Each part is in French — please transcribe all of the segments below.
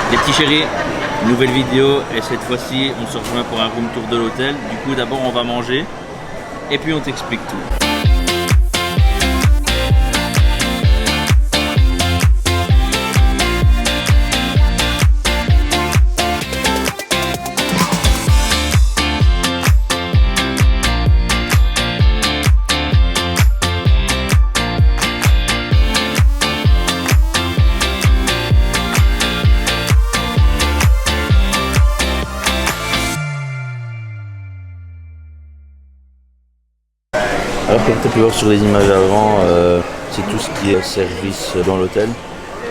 Les petits chéris, nouvelle vidéo et cette fois-ci on se rejoint pour un room tour de l'hôtel. Du coup d'abord on va manger et puis on t'explique tout. Alors comme tu as pu voir sur les images avant, c'est tout ce qui est service dans l'hôtel.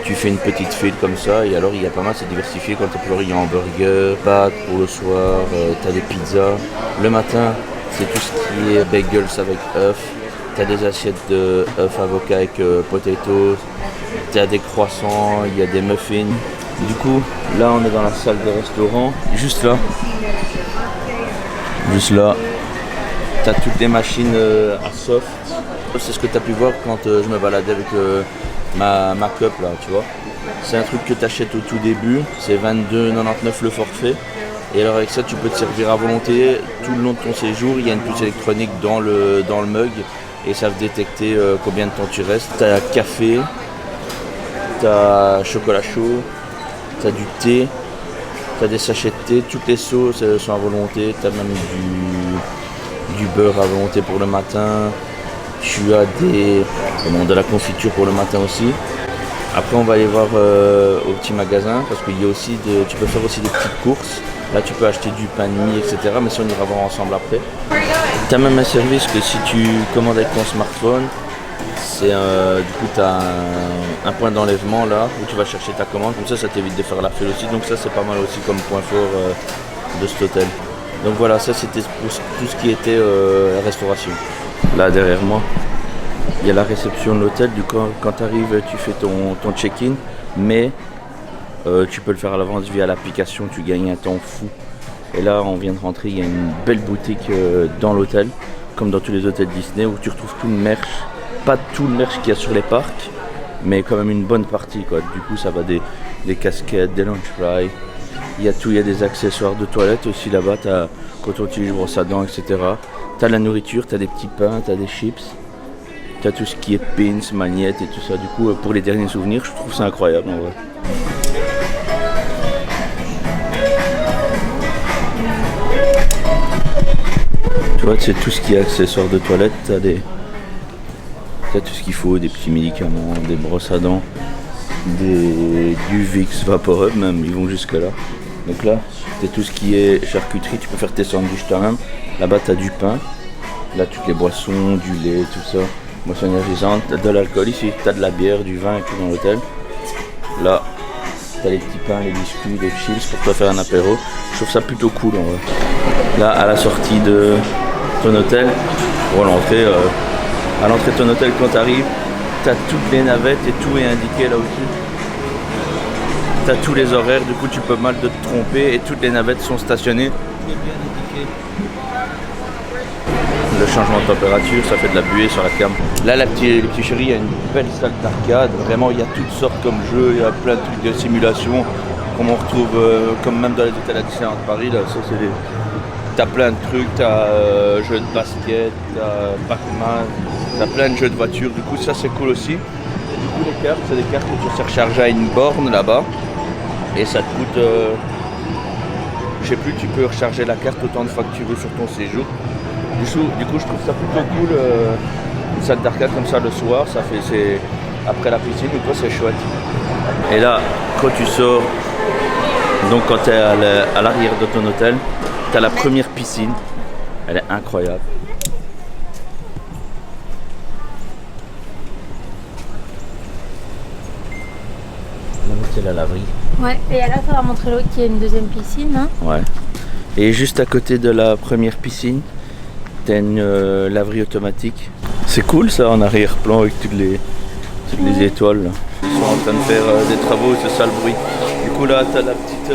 Tu fais une petite file comme ça et alors il y a pas mal, c'est diversifié. Quand tu as pu voir, il y a hamburger, pâtes pour le soir, tu as des pizzas. Le matin, c'est tout ce qui est bagels avec œufs. Tu as des assiettes de œufs avocat avec potatoes. Tu as des croissants, il y a des muffins. Du coup, là on est dans la salle de restaurant, juste là. Juste là. Tu as toutes les machines à soft. C'est ce que tu as pu voir quand je me baladais avec ma cup là, tu vois. C'est un truc que tu achètes au tout début, c'est 22,99 le forfait. Et alors avec ça tu peux te servir à volonté tout le long de ton séjour. Il y a une puce électronique dans le mug et ça va détecter combien de temps tu restes. Tu as café, tu as chocolat chaud, tu as du thé, tu as des sachets de thé, toutes les sauces sont à volonté, tu as même du beurre à volonté pour le matin, tu as de la confiture pour le matin aussi. Après on va aller voir au petit magasin parce qu'il y a aussi tu peux faire aussi des petites courses. Là tu peux acheter du pain de mie, etc. Mais ça on ira voir ensemble après. Tu as même un service que si tu commandes avec ton smartphone, c'est du coup tu as un point d'enlèvement là où tu vas chercher ta commande. Comme ça t'évite de faire la file aussi. Donc ça c'est pas mal aussi comme point fort de cet hôtel. Donc voilà, ça c'était pour tout ce qui était la restauration. Là derrière moi, il y a la réception de l'hôtel. Du coup, quand tu arrives, tu fais ton check-in, mais tu peux le faire à l'avance via l'application, tu gagnes un temps fou. Et là, on vient de rentrer, il y a une belle boutique dans l'hôtel, comme dans tous les hôtels Disney, où tu retrouves tout le merch. Pas tout le merch qu'il y a sur les parcs, mais quand même une bonne partie, quoi. Du coup, ça va des casquettes, des lunch fries. Il y a tout, il y a des accessoires de toilette aussi là-bas, t'as coton-tige, brosse à dents, etc. T'as la nourriture, t'as des petits pains, t'as des chips, t'as tout ce qui est pins, magnettes et tout ça. Du coup, pour les derniers souvenirs, je trouve ça incroyable en vrai. Tu vois, c'est tout ce qui est accessoires de toilette, t'as tout ce qu'il faut, des petits médicaments, des brosses à dents, du Vicks VapoRub même, ils vont jusque là. Donc là, c'est tout ce qui est charcuterie, tu peux faire tes sandwichs toi-même. Là-bas, tu as du pain, là, toutes les boissons, du lait, tout ça. Boissons énergisantes, tu as de l'alcool ici, tu as de la bière, du vin et tout dans l'hôtel. Là, tu as les petits pains, les biscuits, les chips pour toi faire un apéro. Je trouve ça plutôt cool en vrai. Là, à la sortie de ton hôtel, pour l'entrée, à l'entrée de ton hôtel, quand tu arrives, tu as toutes les navettes et tout est indiqué là aussi. Tu as tous les horaires, du coup tu peux mal de te tromper et toutes les navettes sont stationnées. Tout est bien indiqué. Le changement de température, ça fait de la buée sur la cam. Là, les petits chéris, il y a une belle salle d'arcade. Vraiment, il y a toutes sortes comme jeux, il y a plein de trucs de simulation, comme on retrouve, comme même dans les hôtels à Disneyland Paris. Là, ça, c'est t'as plein de trucs, t'as jeux de basket, t'as Pac-Man, t'as plein de jeux de voiture. Du coup, ça, c'est cool aussi. Et du coup, les cartes, c'est des cartes que tu sais recharger à une borne là-bas. Et ça te coûte, je sais plus, tu peux recharger la carte autant de fois que tu veux sur ton séjour. Du coup, je trouve ça plutôt cool, une salle d'arcade comme ça le soir, c'est après la piscine, du coup c'est chouette. Et là, quand tu sors, donc quand tu es à l'arrière de ton hôtel, tu as la première piscine, elle est incroyable. C'est la laverie. Ouais, et là, ça va montrer l'autre qui a une deuxième piscine. Hein. Ouais. Et juste à côté de la première piscine, t'as une laverie automatique. C'est cool ça en arrière-plan avec toutes les étoiles. Là. Ils sont en train de faire des travaux, c'est ça le bruit. Du coup là, t'as la petite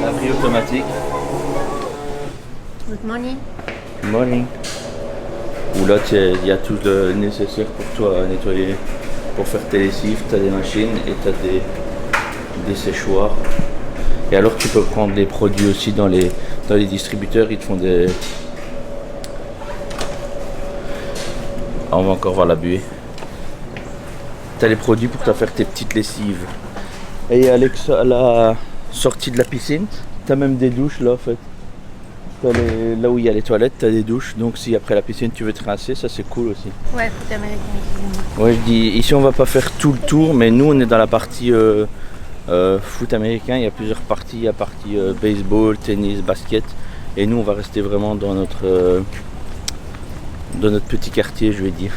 laverie automatique. Good morning. Morning. Où là, il y a tout le nécessaire pour toi à nettoyer. Pour faire tes lessives, tu as des machines et tu as des séchoirs. Et alors tu peux prendre les produits aussi dans les distributeurs, ils te font des... Ah, on va encore voir la buée. T'as les produits pour te faire tes petites lessives. Et à la sortie de la piscine, t'as même des douches là en fait. Là où il y a les toilettes, t'as des douches. Donc si après la piscine tu veux te rincer, ça c'est cool aussi. Ouais, foot américain, excusez-moi. Ouais, je dis, ici on va pas faire tout le tour, mais nous on est dans la partie foot américain. Il y a plusieurs parties, il y a partie baseball, tennis, basket. Et nous on va rester vraiment dans notre petit quartier, je vais dire.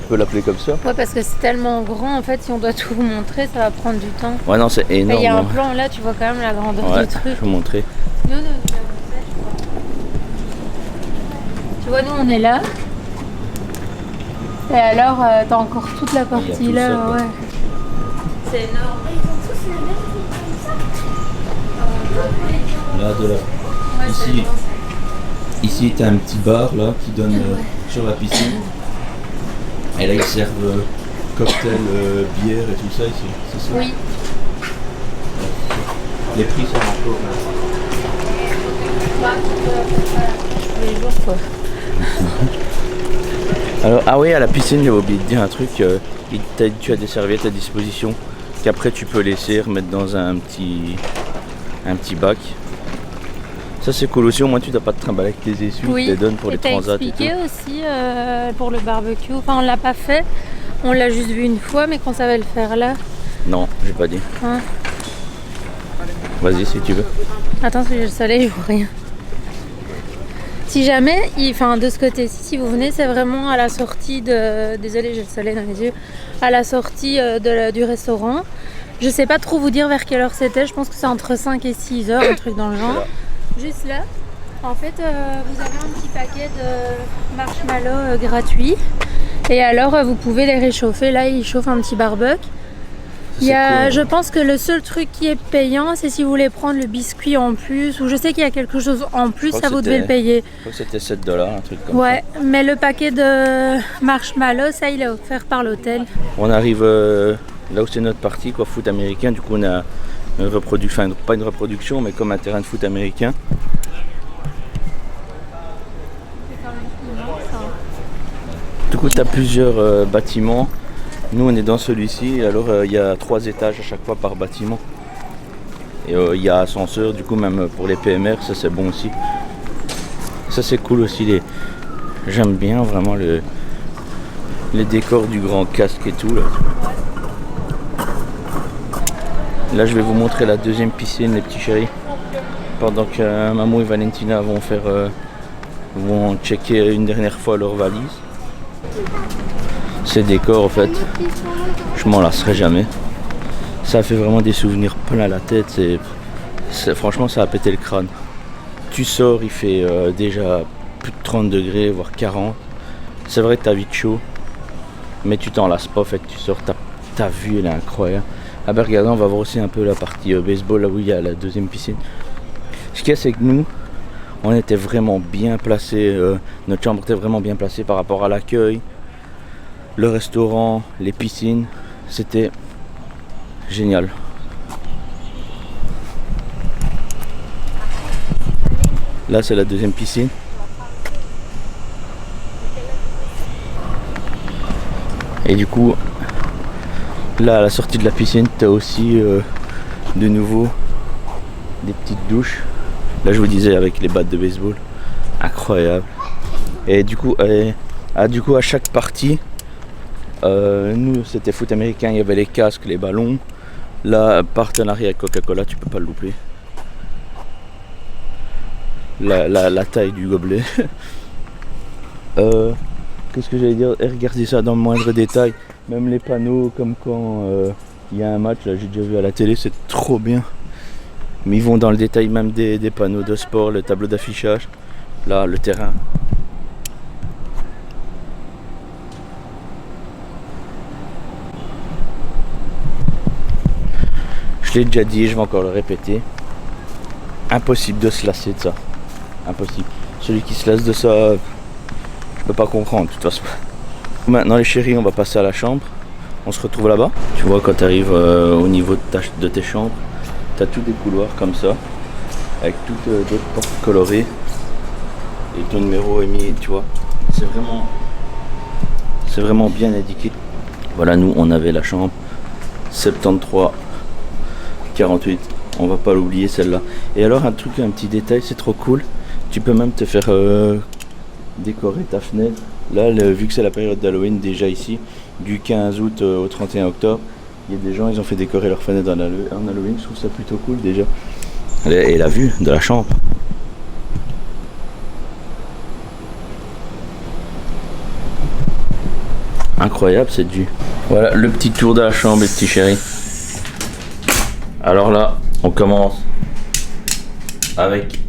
Je peux l'appeler comme ça. Ouais, parce que c'est tellement grand, en fait, si on doit tout vous montrer, ça va prendre du temps. Ouais, non, c'est énorme. Il y a un plan là, tu vois quand même la grandeur ouais, du truc. Je vais vous montrer. Nous, tu vois, nous on est là. Et alors, t'as encore toute la partie là, ça, ouais. C'est énorme. Là, de là. Ouais, Ici, tu as un petit bar là qui donne sur la piscine. Et là, ils servent cocktail, bière et tout ça ici. C'est ça. Oui. Les prix sont encore. Tous les jours, quoi. Alors, ah oui, à la piscine, j'avais oublié de dire un truc. Tu as des serviettes à disposition qu'après tu peux laisser remettre dans un petit bac. Ça c'est cool aussi, au moins tu dois pas te trimballer avec tes essuies, Oui. Tu les donnes pour les transats. Et expliqué aussi pour le barbecue. Enfin, on l'a pas fait, on l'a juste vu une fois, mais qu'on savait le faire là. Non, j'ai pas dit. Hein. Vas-y si tu veux. Attends, si j'ai le soleil, je vois rien. Si jamais, enfin de ce côté-ci, si vous venez, c'est vraiment à la sortie de... Désolée, j'ai le soleil dans les yeux. À la sortie du restaurant. Je sais pas trop vous dire vers quelle heure c'était, je pense que c'est entre 5 et 6 heures, un truc dans le genre. Juste là, en fait, vous avez un petit paquet de marshmallows gratuits. Et alors, vous pouvez les réchauffer. Là, ils chauffent un petit barbecue. Il y a, je pense que le seul truc qui est payant, c'est si vous voulez prendre le biscuit en plus, ou je sais qu'il y a quelque chose en plus, ça vous devez le payer. Je crois que c'était 7 $, un truc comme ça. Ouais, mais le paquet de marshmallows, ça il est offert par l'hôtel. On arrive là où c'est notre partie, quoi, foot américain. Du coup, on a une reproduction, enfin pas une reproduction, mais comme un terrain de foot américain. Du coup, tu as plusieurs bâtiments. Nous, on est dans celui-ci. Alors, il y a 3 étages à chaque fois par bâtiment. Et il y a ascenseur, du coup, même pour les PMR, ça c'est bon aussi. Ça c'est cool aussi. J'aime bien vraiment les décors du grand casque et tout. Là, je vais vous montrer la deuxième piscine, les petits chéris. Pendant que maman et Valentina vont checker une dernière fois leur valise. Ces décors, en fait, je m'en lasserai jamais. Ça fait vraiment des souvenirs plein la tête. Franchement, ça a pété le crâne. Tu sors, il fait déjà plus de 30 degrés, voire 40. C'est vrai que t'as vite chaud, mais tu t'en lasses pas. En fait, tu sors, ta vue, elle est incroyable. Ah ben regardez, on va voir aussi un peu la partie baseball, là où il y a la deuxième piscine. Ce qu'il y a, c'est que nous, on était vraiment bien placés. Notre chambre était vraiment bien placée par rapport à l'accueil. Le restaurant, les piscines, c'était génial. Là, c'est la deuxième piscine. Et du coup, là, à la sortie de la piscine, tu as aussi de nouveau des petites douches. Là, je vous disais, avec les battes de baseball. Incroyable. Et du coup, à chaque partie, nous c'était foot américain, il y avait les casques, les ballons. Là, partenariat avec Coca-Cola, tu peux pas le louper. La taille du gobelet. Qu'est-ce que j'allais dire? Regardez ça dans le moindre détail. Même les panneaux, comme quand il y a un match, là j'ai déjà vu à la télé, c'est trop bien. Mais ils vont dans le détail même des panneaux de sport, le tableau d'affichage. Là, le terrain. Je l'ai déjà dit, je vais encore le répéter. Impossible de se lasser de ça. Impossible. Celui qui se lasse de ça, je peux pas comprendre de toute façon. Maintenant les chéris, on va passer à la chambre. On se retrouve là-bas. Tu vois, quand tu arrives au niveau de tes chambres, tu as tous des couloirs comme ça, avec toutes d'autres portes colorées. Et ton numéro est mis, tu vois. C'est vraiment bien indiqué. Voilà, nous, on avait la chambre 73 48. On va pas l'oublier celle-là. Et alors, un petit détail, c'est trop cool. Tu peux même te faire décorer ta fenêtre. Là, vu que c'est la période d'Halloween déjà ici, du 15 août au 31 octobre, il y a des gens, ils ont fait décorer leur fenêtre en Halloween. Je trouve ça plutôt cool déjà. Et la vue de la chambre. Incroyable cette vue. Voilà le petit tour de la chambre, les petits chéris. Alors là, on commence avec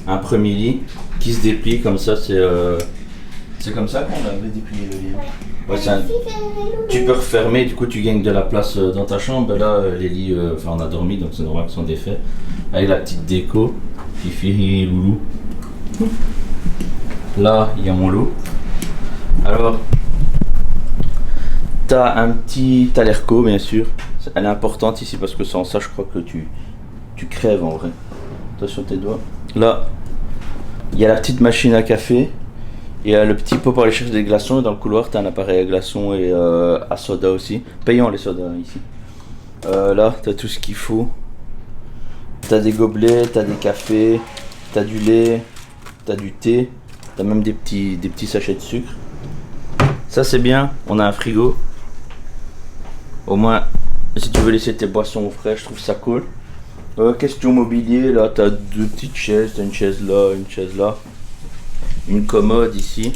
un premier lit qui se déplie comme ça. C'est comme ça qu'on avait déplié le lit. Ouais, tu peux refermer, du coup tu gagnes de la place dans ta chambre. Là, les lits, on a dormi donc c'est normal qu'ils sont défaits. Avec la petite déco, Fifi, Loulou. Là, il y a mon loup. Alors, t'as l'airco bien sûr. Elle est importante ici parce que sans ça, je crois que tu crèves en vrai. Attention tes doigts. Là, il y a la petite machine à café. Il y a le petit pot pour aller chercher des glaçons. Et dans le couloir, tu as un appareil à glaçons et à soda aussi. Payant les sodas ici. Là, tu as tout ce qu'il faut. Tu as des gobelets, tu as des cafés, tu as du lait, tu as du thé. Tu as même des petits sachets de sucre. Ça, c'est bien. On a un frigo. Au moins, si tu veux laisser tes boissons au frais, je trouve ça cool. Question mobilier, là tu as deux petites chaises, tu as une chaise là, une chaise là. Une commode ici.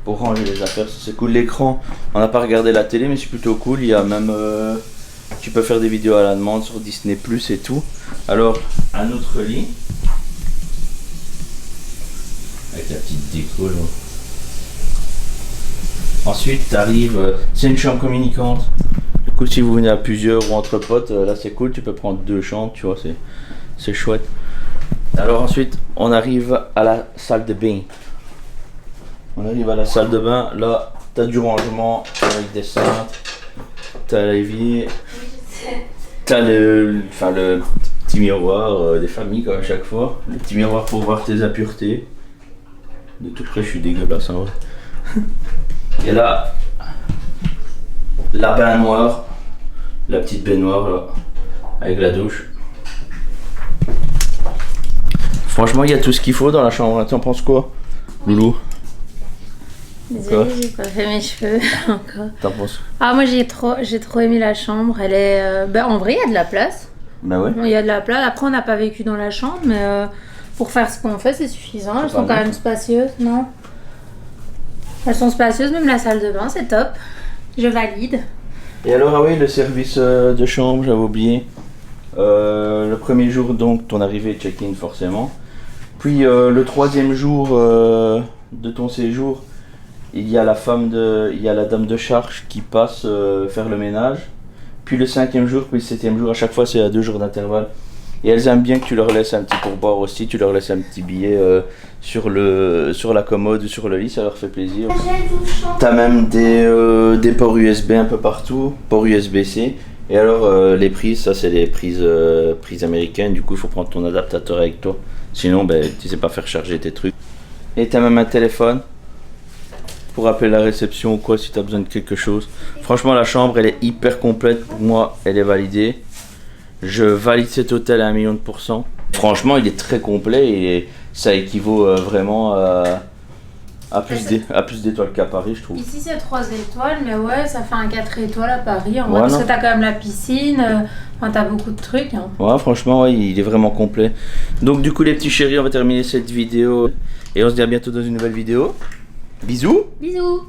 Pour ranger les affaires, c'est cool. L'écran, on n'a pas regardé la télé mais c'est plutôt cool. Il y a même, tu peux faire des vidéos à la demande sur Disney Plus et tout. Alors, un autre lit. Avec la petite déco là. Ensuite, tu arrives, c'est une chambre communicante. Du coup, si vous venez à plusieurs ou entre potes, là c'est cool, tu peux prendre deux chambres, tu vois, c'est chouette. Alors ensuite, on arrive à la salle de bain. On arrive à la salle de bain, là, tu as du rangement avec des cintres, tu as l'évier, tu as le petit miroir des familles comme à chaque fois. Le petit miroir pour voir tes impuretés. De tout près, je suis dégueulasse en vrai. Et là, la baignoire, la petite baignoire là, avec la douche. Franchement, il y a tout ce qu'il faut dans la chambre. T'en penses quoi, Loulou? Désolée, j'ai pas fait mes cheveux encore. T'en penses? Ah, moi j'ai trop aimé la chambre. Elle est, en vrai, il y a de la place. Bah ouais. Il y a de la place. Après, on n'a pas vécu dans la chambre, mais pour faire ce qu'on fait, c'est suffisant. Elles sont quand même spacieuses, non? Elles sont spacieuses, même la salle de bain, c'est top. Je valide. Et alors, ah oui, le service de chambre, j'avais oublié. Le premier jour, donc, ton arrivée, check-in forcément. Puis le troisième jour de ton séjour, il y a la dame de charge qui passe faire le ménage. Puis le cinquième jour, puis le septième jour, à chaque fois, c'est à 2 jours d'intervalle. Et elles aiment bien que tu leur laisses un petit pourboire aussi, tu leur laisses un petit billet sur la commode ou sur le lit, ça leur fait plaisir. T'as même des ports USB un peu partout, port USB-C. Et alors les prises, ça c'est les prises américaines, du coup il faut prendre ton adaptateur avec toi. Sinon tu sais pas faire charger tes trucs. Et t'as même un téléphone pour appeler la réception ou quoi si t'as besoin de quelque chose. Franchement la chambre elle est hyper complète, pour moi elle est validée. Je valide cet hôtel à 1 million de %. Franchement, il est très complet et ça équivaut vraiment à plus d'étoiles qu'à Paris, je trouve. Ici, c'est 3 étoiles, mais ouais, ça fait un 4 étoiles à Paris. En vrai, parce que t'as quand même la piscine, t'as beaucoup de trucs. Hein. Ouais, franchement, ouais, il est vraiment complet. Donc, du coup, les petits chéris, on va terminer cette vidéo et on se dit à bientôt dans une nouvelle vidéo. Bisous! Bisous!